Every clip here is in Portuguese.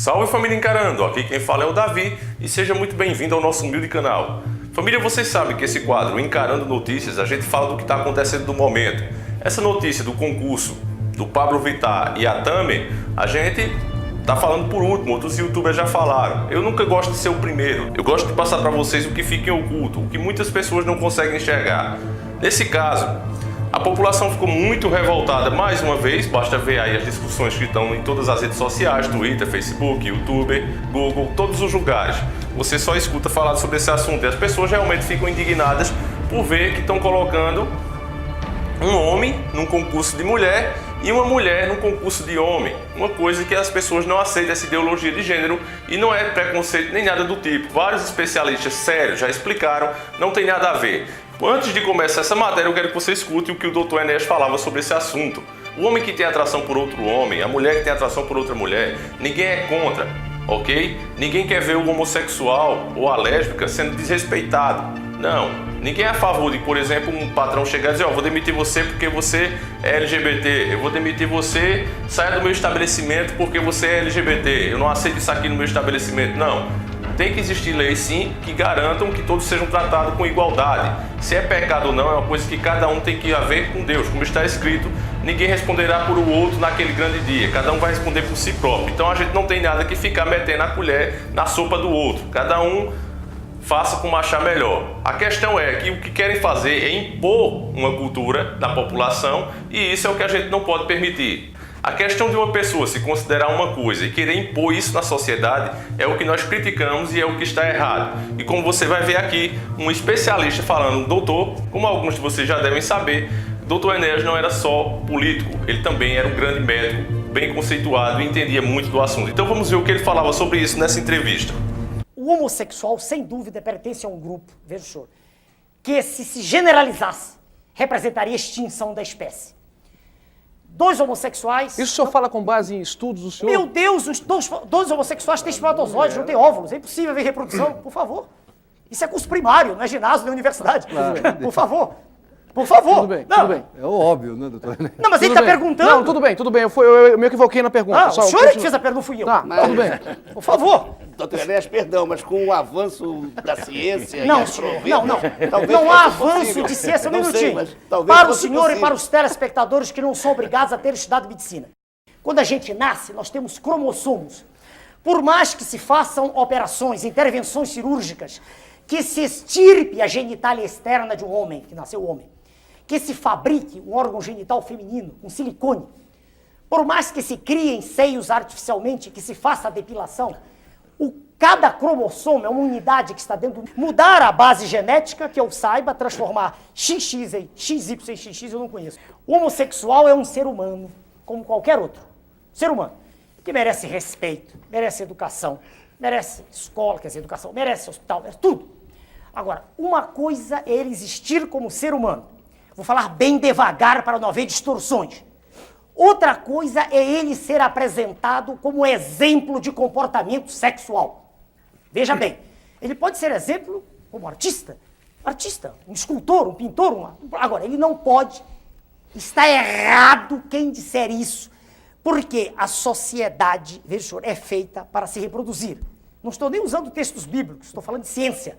Salve família Encarando, aqui quem fala é o Davi e seja muito bem-vindo ao nosso humilde canal. Família, vocês sabem que esse quadro Encarando Notícias, a gente fala do que está acontecendo no momento. Essa notícia do concurso do Pablo Vittar e a Tami, a gente tá falando por último, outros youtubers já falaram. Eu nunca gosto de ser o primeiro, eu gosto de passar para vocês o que fica em oculto, o que muitas pessoas não conseguem enxergar. Nesse caso, a população ficou muito revoltada mais uma vez, basta ver aí as discussões que estão em todas as redes sociais, Twitter, Facebook, YouTube, Google, todos os lugares. Você só escuta falar sobre esse assunto e as pessoas realmente ficam indignadas por ver que estão colocando um homem num concurso de mulher e uma mulher num concurso de homem. Uma coisa que as pessoas não aceitam, essa ideologia de gênero, e não é preconceito nem nada do tipo. Vários especialistas sérios já explicaram, não tem nada a ver. Antes de começar essa matéria, eu quero que você escute o que o Dr. Enéas falava sobre esse assunto. O homem que tem atração por outro homem, a mulher que tem atração por outra mulher, ninguém é contra, ok? Ninguém quer ver o homossexual ou a lésbica sendo desrespeitado. Não, ninguém é a favor de, por exemplo, um patrão chegar e dizer, vou demitir você porque você é LGBT, eu vou demitir você, saia do meu estabelecimento porque você é LGBT, eu não aceito isso aqui no meu estabelecimento. Não. Tem que existir leis, sim, que garantam que todos sejam tratados com igualdade. Se é pecado ou não, é uma coisa que cada um tem que ir a ver com Deus. Como está escrito, ninguém responderá por o outro naquele grande dia. Cada um vai responder por si próprio. Então a gente não tem nada que ficar metendo a colher na sopa do outro. Cada um faça como achar melhor. A questão é que o que querem fazer é impor uma cultura na população e isso é o que a gente não pode permitir. A questão de uma pessoa se considerar uma coisa e querer impor isso na sociedade é o que nós criticamos e é o que está errado. E como você vai ver aqui, um especialista falando, doutor, como alguns de vocês já devem saber, Dr. Enéas não era só político, ele também era um grande médico, bem conceituado e entendia muito do assunto. Então vamos ver o que ele falava sobre isso nessa entrevista. O homossexual, sem dúvida, pertence a um grupo, veja o senhor, que se generalizasse, representaria a extinção da espécie. Dois homossexuais... Isso o senhor fala com base em estudos do senhor? Meu Deus, os dois homossexuais têm espermatozoides, não têm óvulos, é impossível ver reprodução, por favor. Isso é curso primário, não é ginásio, nem universidade. Por favor. Por favor. Tudo bem, não. tudo bem. É óbvio, né, doutor? Não, mas ele está perguntando. Não, tudo bem. Eu me equivoquei na pergunta. O senhor é que fez a pergunta, não fui eu. Tá, tudo bem. Por favor. Doutor Enéas, perdão, mas com o avanço da ciência... Não, senhor, não há avanço de ciência, um minutinho. Para o senhor e para os telespectadores que não são obrigados a ter estudado medicina. Quando a gente nasce, nós temos cromossomos. Por mais que se façam operações, intervenções cirúrgicas, que se extirpe a genitália externa de um homem, que nasceu homem, que se fabrique um órgão genital feminino, um silicone, por mais que se criem seios artificialmente, que se faça a depilação, cada cromossomo é uma unidade que está dentro do... Mudar a base genética, que eu saiba, transformar XX em XY em XX, eu não conheço. O homossexual é um ser humano, como qualquer outro. Ser humano, que merece respeito, merece educação, merece escola, quer dizer, educação, merece hospital, merece tudo. Agora, uma coisa é ele existir como ser humano. Vou falar bem devagar para não haver distorções. Outra coisa é ele ser apresentado como exemplo de comportamento sexual. Veja bem, ele pode ser exemplo como artista, um escultor, um pintor, agora ele não pode, está errado quem disser isso, porque a sociedade, veja senhor, é feita para se reproduzir. Não estou nem usando textos bíblicos, estou falando de ciência.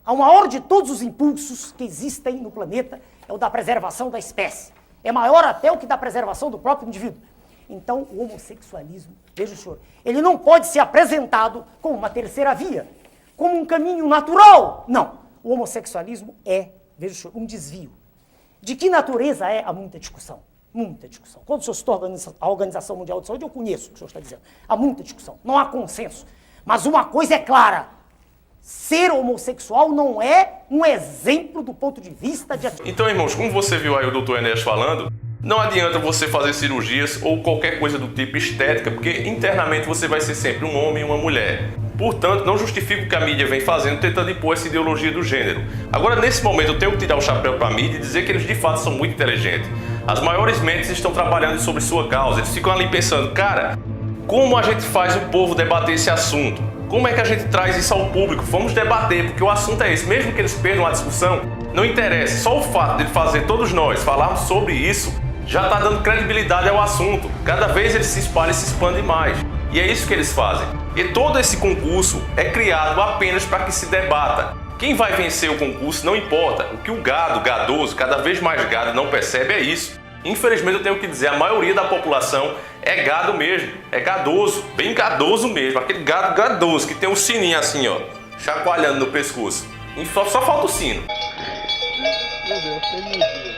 A maior de todos os impulsos que existem no planeta é o da preservação da espécie. É maior até o que da preservação do próprio indivíduo. Então, o homossexualismo, veja o senhor, ele não pode ser apresentado como uma terceira via, como um caminho natural. Não. O homossexualismo é, veja o senhor, um desvio. De que natureza é? Há muita discussão. Muita discussão. Quando o senhor citou a Organização Mundial de Saúde, eu conheço o que o senhor está dizendo. Há muita discussão. Não há consenso. Mas uma coisa é clara. Ser homossexual não é um exemplo do ponto de vista de... Então, irmãos, como você viu aí o Dr. Enéas falando, não adianta você fazer cirurgias ou qualquer coisa do tipo estética, porque internamente você vai ser sempre um homem e uma mulher. Portanto, não justifica o que a mídia vem fazendo, tentando impor essa ideologia do gênero. Agora, nesse momento, eu tenho que tirar o chapéu para a mídia e dizer que eles de fato são muito inteligentes. As maiores mentes estão trabalhando sobre sua causa. Eles ficam ali pensando, cara, como a gente faz o povo debater esse assunto? Como é que a gente traz isso ao público? Vamos debater, porque o assunto é esse. Mesmo que eles perdam a discussão, não interessa. Só o fato de fazer todos nós falarmos sobre isso já está dando credibilidade ao assunto. Cada vez ele se espalha e se expande mais. E é isso que eles fazem. E todo esse concurso é criado apenas para que se debata. Quem vai vencer o concurso não importa. O que o gado, gadoso, cada vez mais gado não percebe é isso. Infelizmente eu tenho que dizer, a maioria da população é gado mesmo, é gadoso, bem gadoso mesmo, aquele gado gadoso que tem um sininho assim, ó, chacoalhando no pescoço. E só falta o sino. Meu Deus, teve um dia.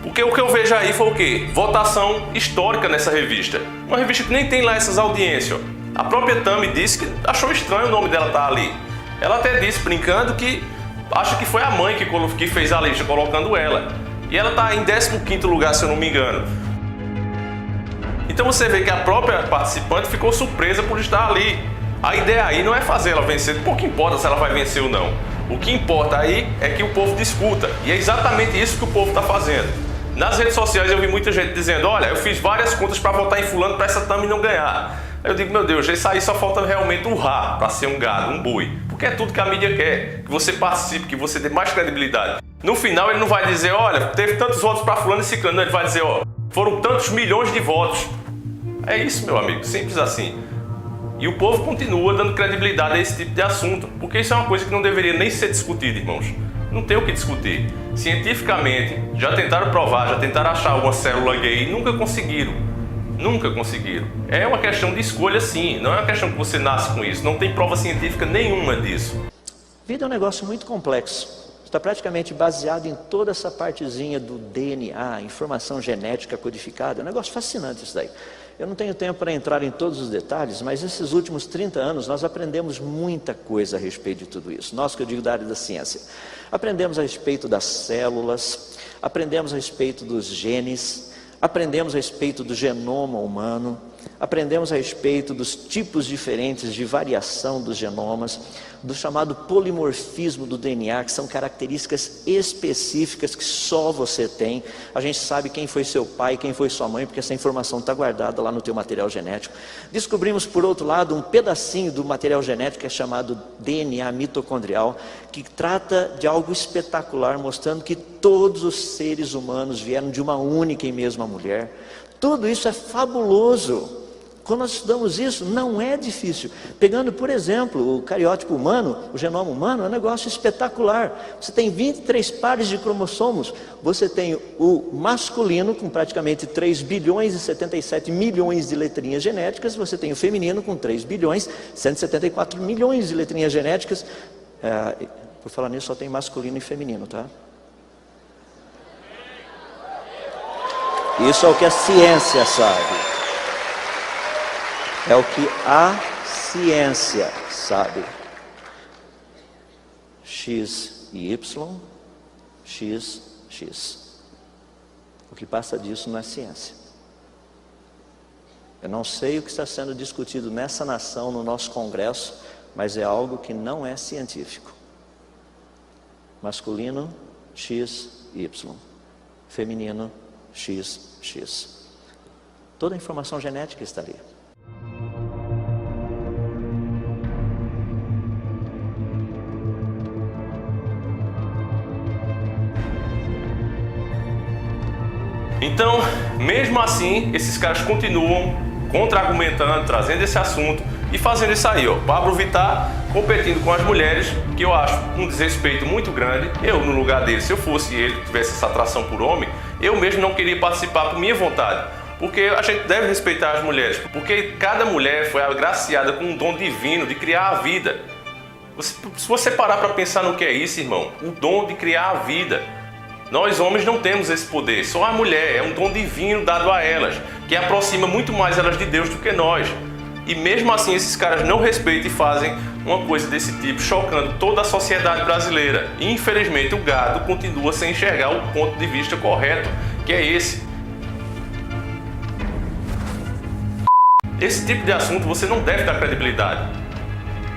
Porque o que eu vejo aí foi o quê? Votação histórica nessa revista. Uma revista que nem tem lá essas audiências, ó. A própria Tami disse que achou estranho o nome dela estar ali. Ela até disse, brincando, que acha que foi a mãe que fez a lista colocando ela. E ela está em 15º lugar, se eu não me engano. Então você vê que a própria participante ficou surpresa por estar ali. A ideia aí não é fazer ela vencer, pouco importa se ela vai vencer ou não. O que importa aí é que o povo discuta. E é exatamente isso que o povo está fazendo. Nas redes sociais eu vi muita gente dizendo, olha, eu fiz várias contas para votar em fulano para essa Tami não ganhar. Aí eu digo, meu Deus, isso aí só falta realmente urrar para ser um gado, um boi. Porque é tudo que a mídia quer, que você participe, que você dê mais credibilidade. No final ele não vai dizer, olha, teve tantos votos para fulano e ciclano, ele vai dizer, ó, foram tantos milhões de votos. É isso, meu amigo, simples assim. E o povo continua dando credibilidade a esse tipo de assunto, porque isso é uma coisa que não deveria nem ser discutida, irmãos. Não tem o que discutir. Cientificamente, já tentaram provar, já tentaram achar uma célula gay e nunca conseguiram. Nunca conseguiram. É uma questão de escolha, sim. Não é uma questão que você nasce com isso. Não tem prova científica nenhuma disso. Vida é um negócio muito complexo. Está praticamente baseado em toda essa partezinha do DNA, informação genética codificada. É um negócio fascinante isso daí. Eu não tenho tempo para entrar em todos os detalhes, mas nesses últimos 30 anos nós aprendemos muita coisa a respeito de tudo isso. Nós, que eu digo da área da ciência. Aprendemos a respeito das células, aprendemos a respeito dos genes, aprendemos a respeito do genoma humano, aprendemos a respeito dos tipos diferentes de variação dos genomas, do chamado polimorfismo do DNA, que são características específicas que só você tem. A gente sabe quem foi seu pai, quem foi sua mãe, porque essa informação está guardada lá no teu material genético. Descobrimos, por outro lado, um pedacinho do material genético que é chamado DNA mitocondrial, que trata de algo espetacular, mostrando que todos os seres humanos vieram de uma única e mesma mulher. Tudo isso é fabuloso. Quando nós estudamos isso, não é difícil. Pegando, por exemplo, o cariótipo humano, o genoma humano, é um negócio espetacular. Você tem 23 pares de cromossomos. Você tem o masculino, com praticamente 3 bilhões e 77 milhões de letrinhas genéticas. Você tem o feminino, com 3 bilhões e 174 milhões de letrinhas genéticas. Por falar nisso, só tem masculino e feminino, tá? Isso é o que a ciência sabe. É o que a ciência sabe. X e Y, X, X. O que passa disso não é ciência. Eu não sei o que está sendo discutido nessa nação, no nosso Congresso, mas é algo que não é científico. Masculino, X, Y. Feminino, X, X. Toda a informação genética está ali. Então, mesmo assim, esses caras continuam contra-argumentando, trazendo esse assunto e fazendo isso aí, ó. Pablo Vittar competindo com as mulheres, que eu acho um desrespeito muito grande. Eu, no lugar dele, se eu fosse ele, tivesse essa atração por homem, eu mesmo não queria participar por minha vontade. Porque a gente deve respeitar as mulheres, porque cada mulher foi agraciada com um dom divino de criar a vida. Se você parar para pensar no que é isso, irmão, o dom de criar a vida. Nós homens não temos esse poder, só a mulher, é um dom divino dado a elas, que aproxima muito mais elas de Deus do que nós. E mesmo assim esses caras não respeitam e fazem uma coisa desse tipo, chocando toda a sociedade brasileira. E infelizmente o gado continua sem enxergar o ponto de vista correto, que é esse. Esse tipo de assunto você não deve dar credibilidade.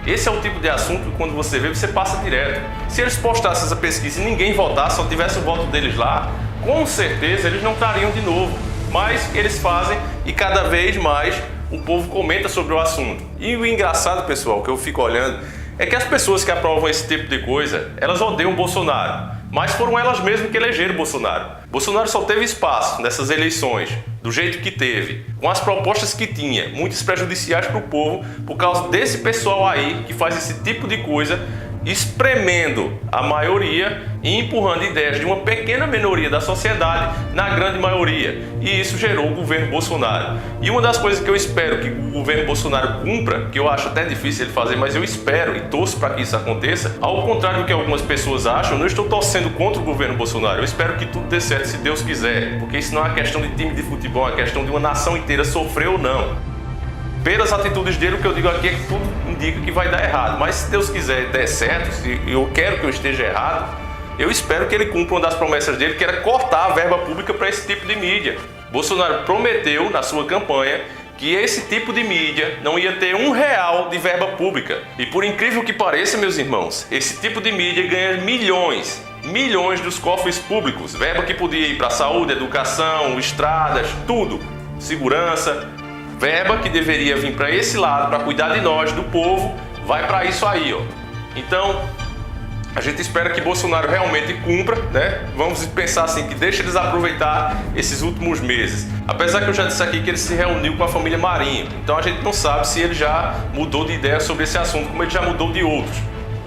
Esse é o tipo de assunto que quando você vê, você passa direto. Se eles postassem essa pesquisa e ninguém votasse, só tivesse o voto deles lá, com certeza eles não trariam de novo. Mas eles fazem e cada vez mais o povo comenta sobre o assunto. E o engraçado, pessoal, que eu fico olhando, é que as pessoas que aprovam esse tipo de coisa, elas odeiam Bolsonaro. Mas foram elas mesmas que elegeram Bolsonaro. Bolsonaro só teve espaço nessas eleições, do jeito que teve, com as propostas que tinha, muitas prejudiciais para o povo, por causa desse pessoal aí que faz esse tipo de coisa, espremendo a maioria e empurrando ideias de uma pequena minoria da sociedade na grande maioria. E isso gerou o governo Bolsonaro. E uma das coisas que eu espero que o governo Bolsonaro cumpra, que eu acho até difícil ele fazer, mas eu espero e torço para que isso aconteça, ao contrário do que algumas pessoas acham, eu não estou torcendo contra o governo Bolsonaro. Eu espero que tudo dê certo, se Deus quiser, porque isso não é uma questão de time de futebol, é uma questão de uma nação inteira sofrer ou não. Pelas atitudes dele, o que eu digo aqui é que tudo indica que vai dar errado. Mas se Deus quiser der certo, se eu quero que eu esteja errado, eu espero que ele cumpra uma das promessas dele, que era cortar a verba pública para esse tipo de mídia. Bolsonaro prometeu na sua campanha que esse tipo de mídia não ia ter R$1 de verba pública. E por incrível que pareça, meus irmãos, esse tipo de mídia ganha milhões dos cofres públicos. Verba que podia ir para saúde, educação, estradas, tudo, segurança. Verba que deveria vir para esse lado, para cuidar de nós, do povo, vai para isso aí, ó. Então, a gente espera que Bolsonaro realmente cumpra, né? Vamos pensar assim, que deixe eles aproveitar esses últimos meses. Apesar que eu já disse aqui que ele se reuniu com a família Marinho, então a gente não sabe se ele já mudou de ideia sobre esse assunto, como ele já mudou de outros.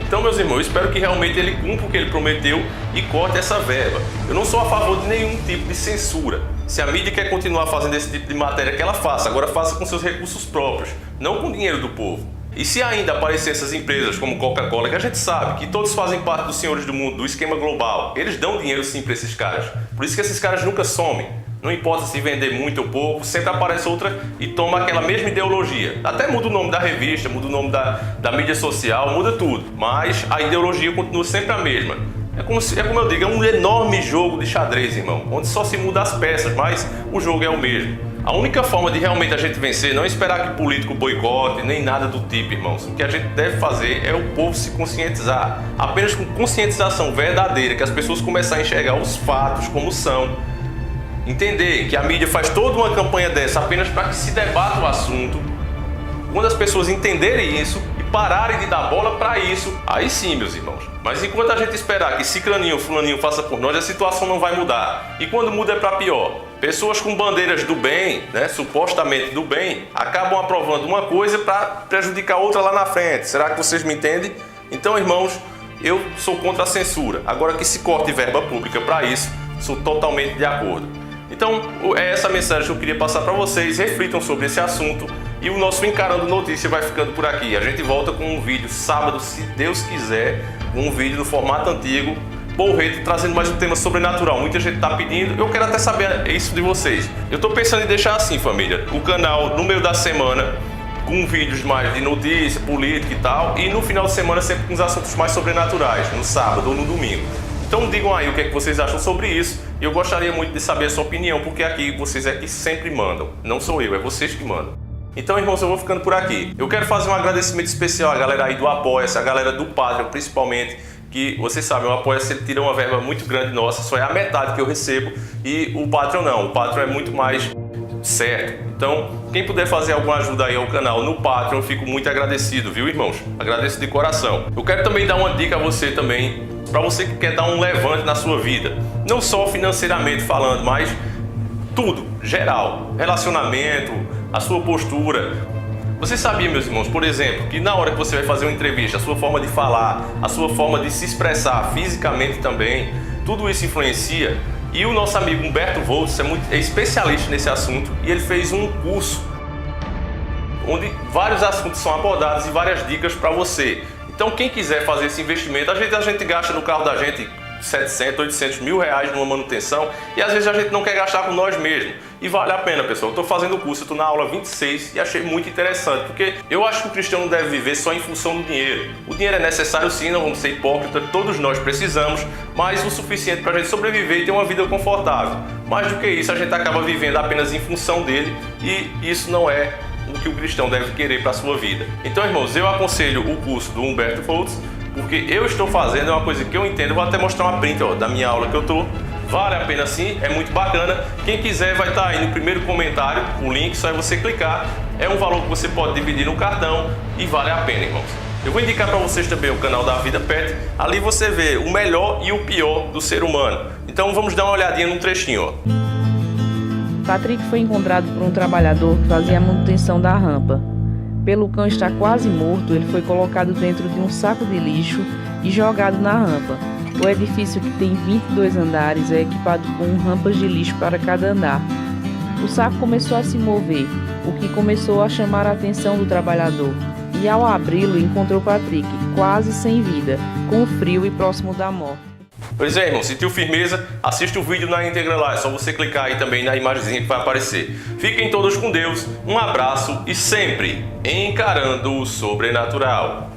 Então, meus irmãos, eu espero que realmente ele cumpra o que ele prometeu e corte essa verba. Eu não sou a favor de nenhum tipo de censura. Se a mídia quer continuar fazendo esse tipo de matéria, que ela faça. Agora faça com seus recursos próprios, não com dinheiro do povo. E se ainda aparecer essas empresas como Coca-Cola, que a gente sabe que todos fazem parte dos senhores do mundo, do esquema global, eles dão dinheiro sim para esses caras. Por isso que esses caras nunca somem. Não importa se vender muito ou pouco, sempre aparece outra e toma aquela mesma ideologia. Até muda o nome da revista, muda o nome da mídia social, muda tudo. Mas a ideologia continua sempre a mesma. É como eu digo, é um enorme jogo de xadrez, irmão, onde só se muda as peças, mas o jogo é o mesmo. A única forma de realmente a gente vencer não é esperar que o político boicote, nem nada do tipo, irmãos. O que a gente deve fazer é o povo se conscientizar. Apenas com conscientização verdadeira, que as pessoas começarem a enxergar os fatos como são. Entender que a mídia faz toda uma campanha dessa apenas para que se debata o assunto. Quando as pessoas entenderem isso e pararem de dar bola para isso, aí sim, meus irmãos. Mas enquanto a gente esperar que cicraninho ou fulaninho faça por nós, a situação não vai mudar. E quando muda é para pior. Pessoas com bandeiras do bem, né, supostamente do bem, acabam aprovando uma coisa para prejudicar outra lá na frente. Será que vocês me entendem? Então, irmãos, eu sou contra a censura. Agora que se corte verba pública para isso, sou totalmente de acordo. Então, é essa mensagem que eu queria passar para vocês. Reflitam sobre esse assunto. E o nosso Encarando Notícia vai ficando por aqui. A gente volta com um vídeo sábado, se Deus quiser, um vídeo no formato antigo, porreto, trazendo mais um tema sobrenatural. Muita gente está pedindo, eu quero até saber isso de vocês. Eu estou pensando em deixar assim, família, o canal no meio da semana, com vídeos mais de notícia, política e tal, e no final de semana sempre com os assuntos mais sobrenaturais, no sábado ou no domingo. Então digam aí o que é que vocês acham sobre isso. E eu gostaria muito de saber a sua opinião, porque aqui vocês é que sempre mandam. Não sou eu, é vocês que mandam. Então, irmãos, eu vou ficando por aqui. Eu quero fazer um agradecimento especial à galera aí do Apoia-se, a galera do Patreon principalmente, que vocês sabem, o Apoia-se ele tira uma verba muito grande nossa, só é a metade que eu recebo, e o Patreon não, o Patreon é muito mais certo. Então, quem puder fazer alguma ajuda aí ao canal no Patreon, eu fico muito agradecido, viu, irmãos? Agradeço de coração. Eu quero também dar uma dica a você também, para você que quer dar um levante na sua vida, não só financeiramente falando, mas tudo, geral, relacionamento, a sua postura. Você sabia, meus irmãos, por exemplo, que na hora que você vai fazer uma entrevista, a sua forma de falar, a sua forma de se expressar fisicamente também, tudo isso influencia. E o nosso amigo Humberto Voltz é especialista nesse assunto e ele fez um curso onde vários assuntos são abordados e várias dicas para você. Então, quem quiser fazer esse investimento, a gente gasta no carro da gente 700, 800 mil reais numa manutenção e às vezes a gente não quer gastar com nós mesmos. E vale a pena, pessoal. Eu estou fazendo o curso, eu estou na aula 26 e achei muito interessante, porque eu acho que o cristão não deve viver só em função do dinheiro. O dinheiro é necessário sim, não vamos ser hipócritas, todos nós precisamos, mas o suficiente para a gente sobreviver e ter uma vida confortável. Mais do que isso, a gente acaba vivendo apenas em função dele e isso não é o que o cristão deve querer para a sua vida. Então, irmãos, eu aconselho o curso do Humberto Voltz, porque eu estou fazendo, é uma coisa que eu entendo. Eu vou até mostrar uma print da minha aula que eu estou. Vale a pena sim, é muito bacana. Quem quiser vai estar aí no primeiro comentário, o link, só é você clicar. É um valor que você pode dividir no cartão e vale a pena, irmãos. Eu vou indicar para vocês também o canal da Vida Pet. Ali você vê o melhor e o pior do ser humano. Então vamos dar uma olhadinha num trechinho, ó. Patrick foi encontrado por um trabalhador que fazia a manutenção da rampa. Pelo cão estar quase morto, ele foi colocado dentro de um saco de lixo e jogado na rampa. O edifício, que tem 22 andares, é equipado com rampas de lixo para cada andar. O saco começou a se mover, o que começou a chamar a atenção do trabalhador. E ao abri-lo, encontrou Patrick, quase sem vida, com frio e próximo da morte. Pois é, irmão, sentiu firmeza? Assiste o vídeo na íntegra lá, é só você clicar aí também na imagenzinha que vai aparecer. Fiquem todos com Deus, um abraço e sempre encarando o sobrenatural.